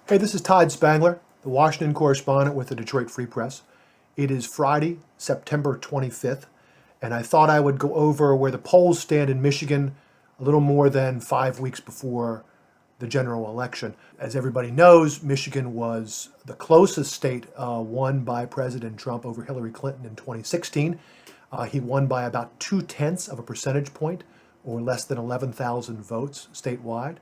Hey, this is Todd Spangler, the Washington correspondent with the Detroit Free Press. It is Friday, September 25th, and I thought I would go over where the polls stand in Michigan a little more than 5 weeks before the general election. As everybody knows, Michigan was the closest state won by President Trump over Hillary Clinton in 2016. He won by about 0.2 of a percentage point, or less than 11,000 votes statewide.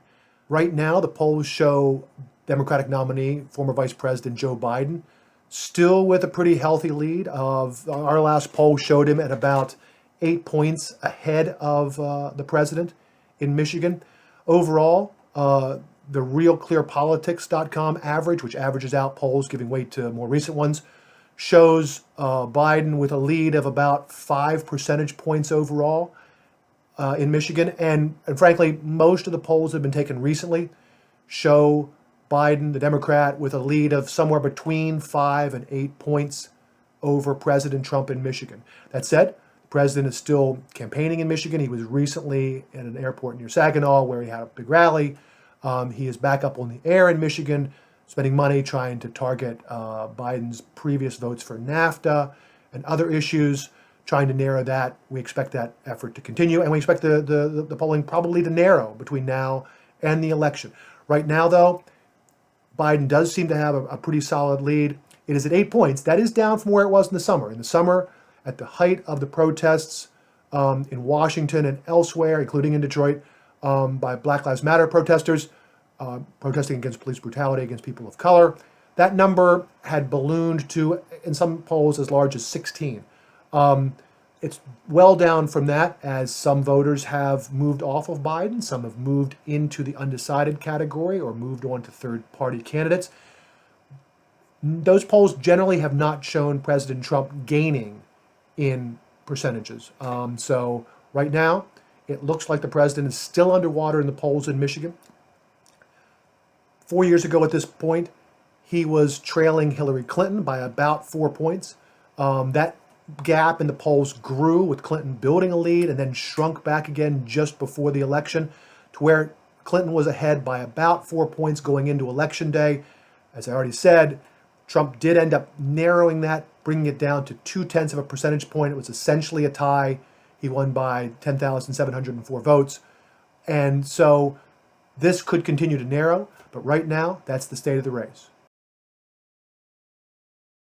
Right now, the polls show Democratic nominee, former Vice President Joe Biden, still with a pretty healthy lead. Our last poll showed him at about 8 points ahead of the president in Michigan. Overall, the realclearpolitics.com average, which averages out polls giving weight to more recent ones, shows Biden with a lead of about 5 percentage points overall in Michigan. And frankly, most of the polls that have been taken recently show Biden, the Democrat, with a lead of somewhere between 5 and 8 points over President Trump in Michigan. That said, the president is still campaigning in Michigan. He was recently at an airport near Saginaw where he had a big rally. He is back up on the air in Michigan, spending money trying to target Biden's previous votes for NAFTA and other issues, trying to narrow that. We expect that effort to continue, and we expect the polling probably to narrow between now and the election. Right now, though, Biden does seem to have a pretty solid lead. It is at 8 points. That is down from where it was in the summer. In the summer, at the height of the protests in Washington and elsewhere, including in Detroit, by Black Lives Matter protesters, protesting against police brutality against people of color, that number had ballooned to, in some polls, as large as 16. It's well down from that, as some voters have moved off of Biden. Some have moved into the undecided category or moved on to third-party candidates. Those polls generally have not shown President Trump gaining in percentages. So right now, it looks like the president is still underwater in the polls in Michigan. 4 years ago at this point, he was trailing Hillary Clinton by about 4 points. That gap in the polls grew with Clinton building a lead and then shrunk back again just before the election to where Clinton was ahead by about 4 points going into Election Day. As I already said, Trump did end up narrowing that, bringing it down to 0.2 of a percentage point. It was essentially a tie. He won by 10,704 votes. And so this could continue to narrow, but right now, that's the state of the race.